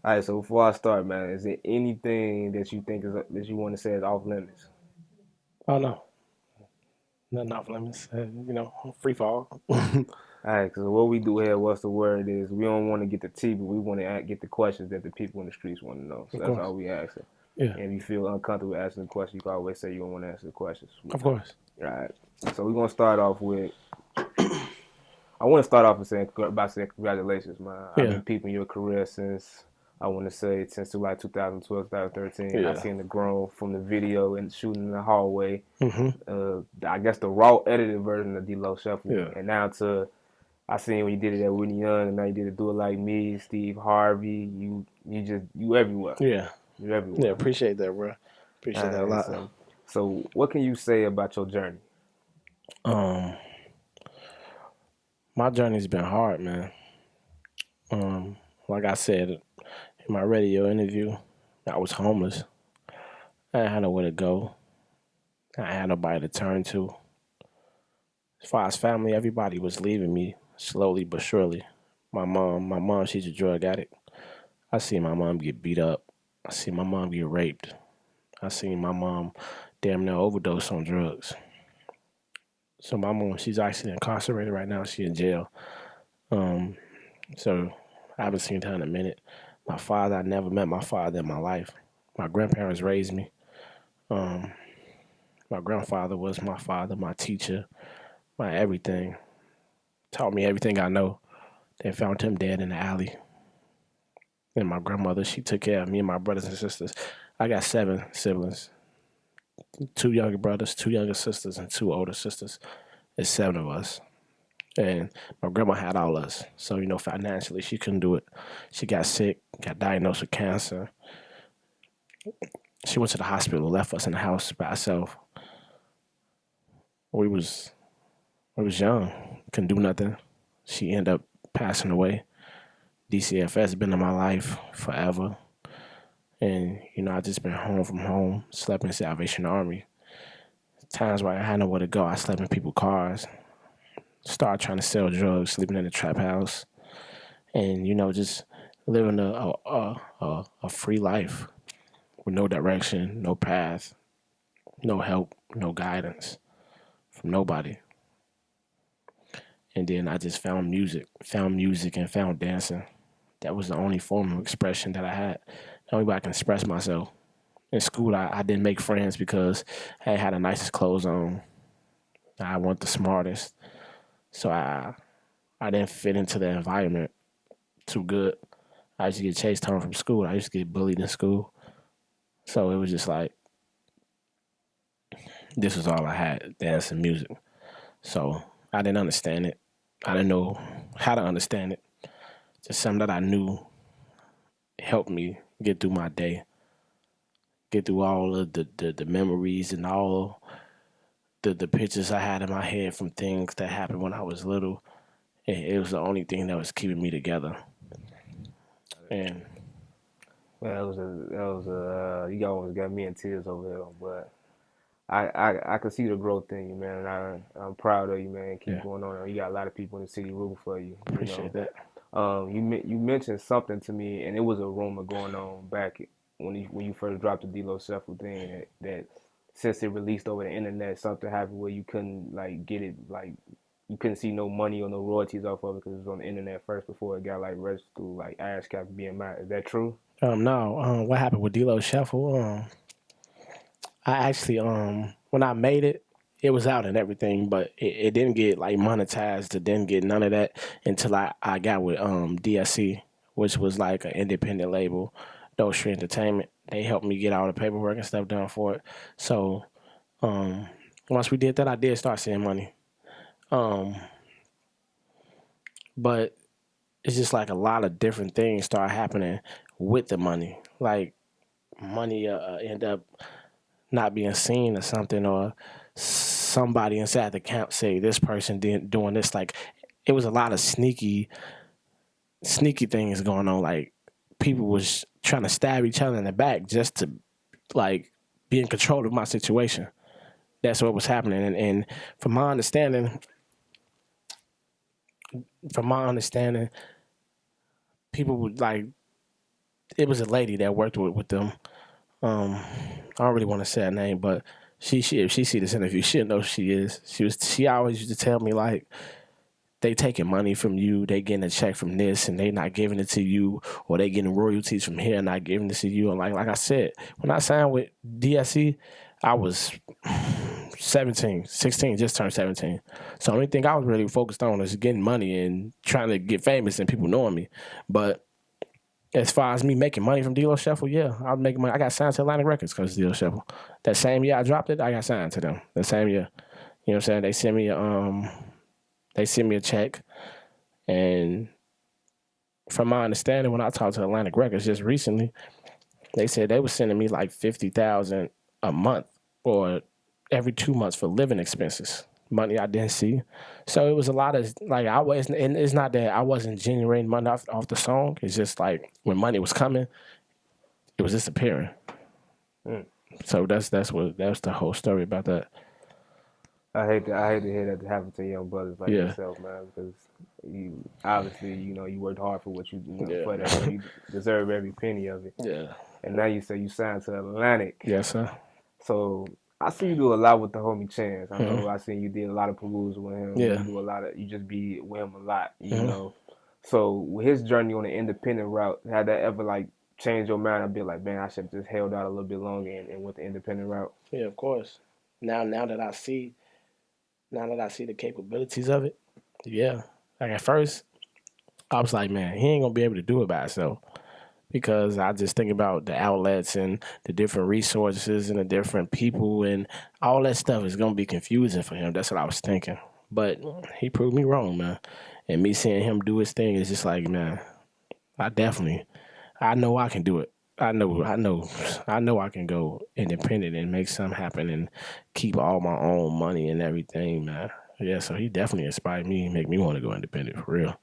All right, so before I start, man, is there anything that you think is that you want to say is off limits? Oh no, nothing off limits. Free fall. All right, because what we do here, what's the word is, we don't want to get the tea, but we want to get the questions that the people in the streets want to know. So Of that's course. all we asking. Yeah, And if you feel uncomfortable asking the question, you can always say you don't want to answer the questions. of course. All right. So we're gonna start off with. I want to start off with saying by saying congratulations, man. I've Yeah, been peeping your career since I want to say since like 2012, 2013. I yeah. seen the grown from the video and shooting in the hallway. hmm I guess the raw edited version of D-Lo Shuffle, Yeah, and now to I seen when you did it at Whitney Young, and now you did it Do It Like Me, Steve Harvey. You everywhere. yeah, You yeah. everywhere. Appreciate that, bro. All Appreciate that a right, lot. so what can you say about your journey? Um, my journey's been hard, man. Um, like I said in my radio interview, I was homeless. I had nowhere to go. I had nobody to turn to. As far as family, everybody was leaving me slowly but surely. My mom, she's a drug addict. I seen my mom get beat up. I seen my mom get raped. I seen my mom damn near overdose on drugs. So my mom, she's actually incarcerated right now. She in jail. Um, so I haven't seen her in a minute. My father, I never met my father in my life. My grandparents raised me. Um, my grandfather was my father, my teacher, my everything. Taught me everything I know. They found him dead in the alley. And my grandmother, she took care of me and my brothers and sisters. I got 7 siblings, 2 younger brothers, 2 younger sisters, and 2 older sisters. It's 7 of us. And my grandma had all us. So, financially, she couldn't do it. She got sick, got diagnosed with cancer. She went to the hospital, left us in the house by ourselves. We was we was young, couldn't do nothing. She ended up passing away. DCFS been in my life forever. And, I just been home from home, slept in Salvation Army. Times where I had nowhere to go, I slept in people's cars. Started trying to sell drugs, sleeping in the trap house. And, just living a free life with no direction, no path, no help, no guidance from nobody. And then I just found music and found dancing. That was the only form of expression that I had. The only way I can express myself. In school, I didn't make friends because I had the nicest clothes on. I wasn't the smartest. So I didn't fit into the environment too good. I used to get chased home from school. I used to get bullied in school. So it was just like, this was all I had, dance and music. So I didn't understand it. I didn't know how to understand it. Just something that I knew helped me get through my day, get through all of the memories and all the pictures I had in my head from things that happened when I was little. It was the only thing that was keeping me together. And Well, you always got me in tears over here, but I can see the growth in you, man. And I'm proud of you, man. Keep yeah, going on. You got a lot of people in the city rooting for you. appreciate that. You mentioned something to me, and it was a rumor going on back when you first dropped the D-Lo Shuffle thing that since it released over the internet, something happened where you couldn't like get it like you couldn't see no money or no royalties off of it because it was on the internet first before it got like registered through like ASCAP BMI. Is that true? No, what happened with D'Lo Shuffle? I actually, when I made it, it was out and everything, but it didn't get like monetized. It didn't get none of that until I got with DSC, which was like an independent label, Dope Street Entertainment. They helped me get all the paperwork and stuff done for it. So um, once we did that, I did start seeing money. Um, but it's just like a lot of different things start happening with the money. Like money end up not being seen or something, or somebody inside the camp say this person didn't doing this. Like it was a lot of sneaky things going on. Like people was trying to stab each other in the back just to like be in control of my situation. That's what was happening. And from my understanding, from my understanding, people would like it was a lady that worked with them. I don't really want to say her name, but if she see this interview, she'll know who she is. She always used to tell me like they taking money from you, they getting a check from this, and they not giving it to you, or they getting royalties from here and not giving it to you. And like I said, when I signed with DSE, I was 17, 16, just turned 17. So the only thing I was really focused on is getting money and trying to get famous and people knowing me. But as far as me making money from D-Lo Shuffle, yeah, I was making money. I got signed to Atlantic Records because of D-Lo Shuffle. That same year I dropped it, I got signed to them. That same year. You know what I'm saying? They sent me a check, and from my understanding, when I talked to Atlantic Records just recently, they said they were sending me like $50,000 a month or every 2 months for living expenses. Money I didn't see, so it was a lot of like I wasn't. And it's not that I wasn't generating money off the song. It's just like when money was coming, it was disappearing. Mm. So that's the whole story about that. I hate to hear that happen to young brothers like Yeah, yourself, man, because you obviously, you worked hard for what yeah, for that, so you deserve every penny of it. yeah. And now you say you signed to Atlantic. Yes, sir. So I see you do a lot with the homie Chance. I Hmm. know I seen you did a lot of perusal with him. Yeah. You do a lot of, you just be with him a lot, Hmm. So with his journey on the independent route, had that ever like changed your mind a bit? Like, man, I should have just held out a little bit longer and went the independent route. Yeah, of course. Now that I see, now that I see the capabilities of it, yeah. Like at first, I was like, man, he ain't gonna be able to do it by himself because I just think about the outlets and the different resources and the different people and all that stuff is gonna be confusing for him. That's what I was thinking. But he proved me wrong, man. And me seeing him do his thing is just like, man, I definitely, I know I can do it. I know I can go independent and make something happen and keep all my own money and everything, man. Yeah, so he definitely inspired me and make me want to go independent for real.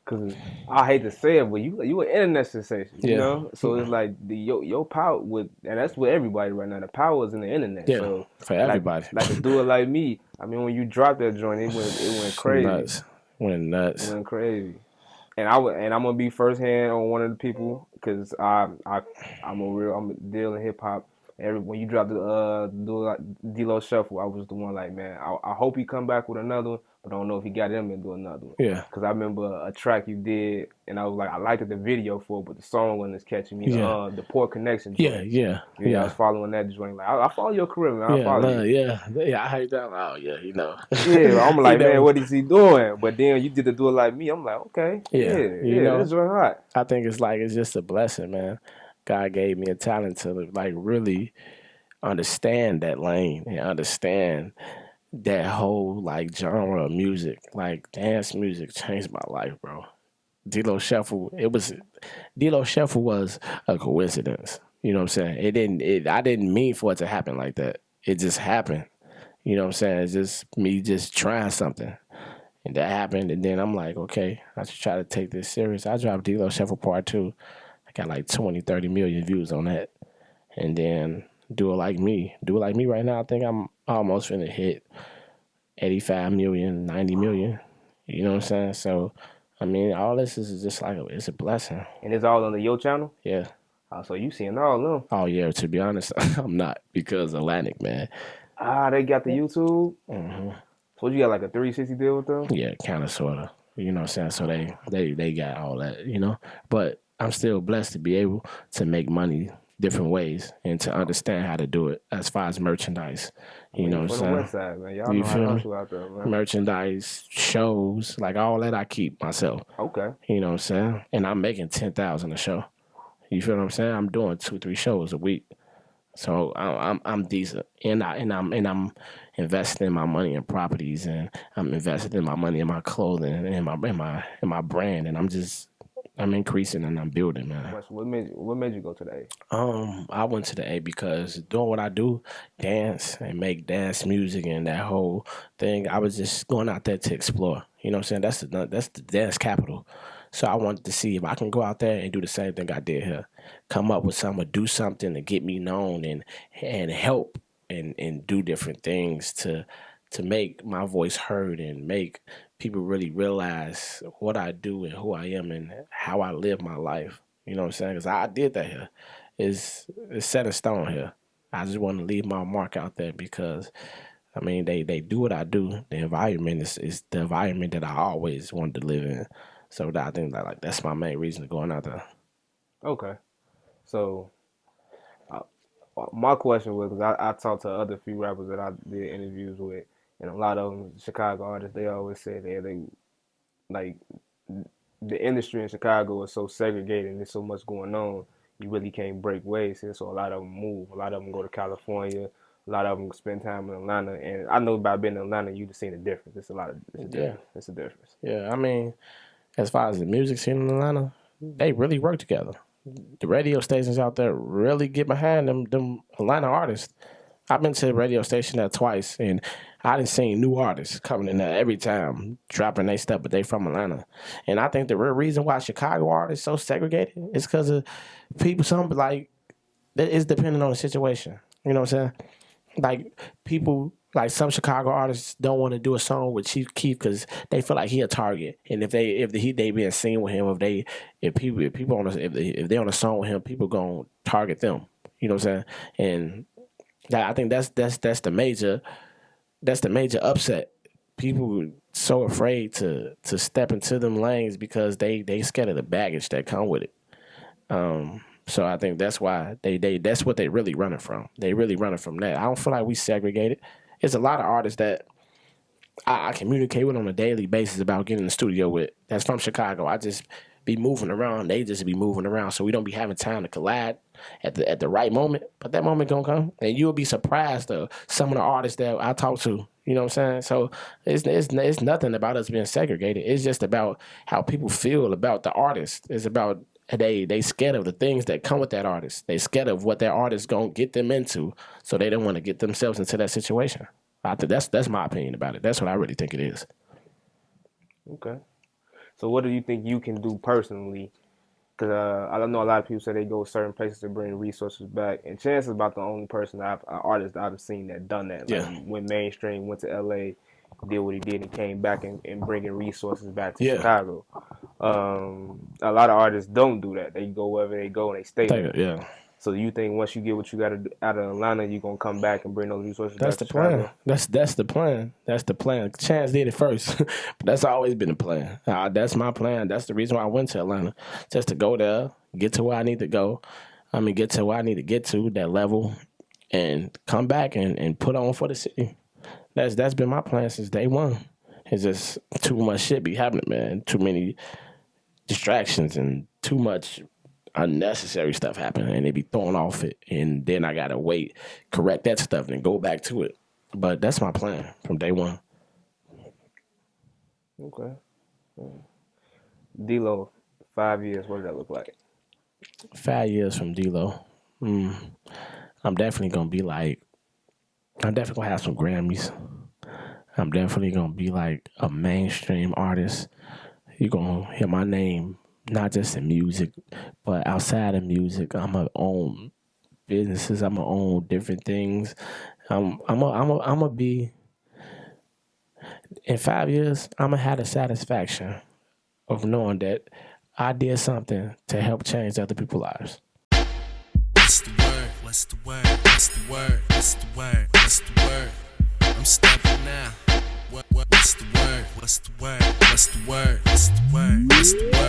Cause I hate to say it, but you an internet sensation, Yeah, So it's like your power with, and that's with everybody right now. The power is in the internet. yeah, So for like everybody. like to do it like me. I mean, when you dropped that joint, it went crazy, Nuts. Went nuts. went crazy. And I'm gonna be firsthand on one of the people because I'm a deal in hip hop. When you dropped the D-Lo Shuffle, I was the one like, man, I hope he come back with another one, but I don't know if he got him and do another one. Yeah, Cause I remember a track you did, and I was like, I liked the video for it, but the song one is catching me. yeah, The Poor Connection yeah, joint. yeah, Yeah, I was yeah. following that joint. Like, I follow your career, man. I Yeah, follow you. love, yeah, yeah. I heard that. Oh, yeah, you know, Yeah, I'm you like, man, know, what is he doing? But then you did the do it like me. I'm like, okay, yeah, you this know. joint hot. I think it's just a blessing, man. God gave me a talent to like really understand that lane and understand that whole like genre of music. Like dance music changed my life, bro. D-Lo Shuffle, D-Lo Shuffle was a coincidence. You know what I'm saying? I didn't mean for it to happen like that. It just happened. You know what I'm saying? It's just me just trying something. And that happened, and then I'm like, okay, I should try to take this serious. I dropped D-Lo Shuffle Part 2. I got like 20, 30 million views on that. And then Do It Like Me. Do It Like Me right now, I think I'm almost finna hit 85 million, 90 million. You know what I'm saying? So, I mean, all this is just like, it's a blessing. And it's all under your channel. Yeah. So you seeing all of them? Oh, yeah, to be honest, I'm not because Atlantic, man. They got the YouTube. Hmm. So you got like a 360 deal with them? Yeah, kind of, sort of. You know what I'm saying? So they got all that, you know? But I'm still blessed to be able to make money different ways and to understand how to do it as far as merchandise. You know You what I'm from the saying? west side, man. Y'all You know how to feel me? hustle out there, man. Merchandise, shows, like all that I keep myself. Okay. You know what I'm saying? And I'm making 10,000 a show. You feel what I'm saying? I'm doing 2-3 shows a week. So I'm decent, and I'm investing my money in properties, and I'm investing my money in my clothing and in my brand, and I'm increasing and I'm building, man. What made you go to the A? I went to the A because doing what I do, dance and make dance music and that whole thing, I was just going out there to explore. You know what I'm saying? That's the dance capital. So I wanted to see if I can go out there and do the same thing I did here. Come up with something, do something to get me known and help and do different things to make my voice heard and make people really realize what I do and who I am and how I live my life. You know what I'm saying? Because I did that here. It's set in stone here. I just want to leave my mark out there because I mean they do what I do. The environment is the environment that I always wanted to live in. So I think that like that's my main reason to going out there. Okay. So uh, my question was, 'cause I talked to other few rappers that I did interviews with, and a lot of them Chicago artists. They always say they like the industry in Chicago is so segregated and there's so much going on. You really can't break ways here. So a lot of them move. A lot of them go to California. A lot of them spend time in Atlanta. And I know by being in Atlanta, you've seen a difference. It's a Yeah, difference. It's a difference. yeah. I mean, as far as the music scene in Atlanta, they really work together. The radio stations out there really get behind them Atlanta artists. I've been to the radio station there twice, and I done seen new artists coming in there every time, dropping their stuff, but they from Atlanta. And I think the real reason why Chicago artists so segregated is because of people. Some like it's depending on the situation. You know what I'm saying? Like people, like some Chicago artists don't want to do a song with Chief Keef because they feel like he a target, and if they being seen with him, if people on if they on a song with him, people gonna target them. You know what I'm saying? And I think that's the major upset. People so afraid to step into them lanes because they scared of the baggage that come with it. So I think that's why that's what they really running from. They really running from that. I don't feel like we segregated. It's a lot of artists that I communicate with on a daily basis about getting in the studio with. That's from Chicago. I just be moving around. They just be moving around, so we don't be having time to collide at the right moment. But that moment gonna come, and you'll be surprised of some of the artists that I talk to. You know what I'm saying? So it's nothing about us being segregated. It's just about how people feel about the artist. It's about they scared of the things that come with that artist. They scared of what that artist gonna get them into, so they don't want to get themselves into that situation. I think that's my opinion about it. That's what I really think it is. Okay. So what do you think you can do personally? Because I don't know, a lot of people say they go certain places to bring resources back, and Chance is about the only person artist I've seen that done that. Like Yeah, went mainstream, went to LA, did what he did, and came back and bringing resources back to yeah, Chicago. A lot of artists don't do that. They go wherever they go and they stay take there. it. Yeah. So you think once you get what you got out of Atlanta, you're gonna come back and bring those resources That's back to the plan. Chicago? That's the plan. That's the plan. Chance did it first, but that's always been the plan. That's my plan. That's the reason why I went to Atlanta, just to go there, get to where I need to go. I mean, get to where I need to get to that level, and come back and put on for the city. That's been my plan since day one. It's just too much shit be happening, man. Too many distractions and too much unnecessary stuff happening, and they be throwing off it, and then I gotta wait, correct that stuff, and go back to it. But that's my plan from day one. Okay. D-Lo, 5 years. What does that look like? 5 years from D-Lo, I'm definitely gonna be like, I'm definitely gonna have some Grammys. I'm definitely gonna be like a mainstream artist. You're gonna hear my name not just in music, but outside of music. I'm gonna own businesses. I'm gonna own different things. I'm gonna be in 5 years. I'm gonna have the satisfaction of knowing that I did something to help change other people's lives. What's the word? What's the word? What's the word? What's the word? What's the word? I'm stepping now. What's the word? What's the word? What's the word? What's the word? What's the word?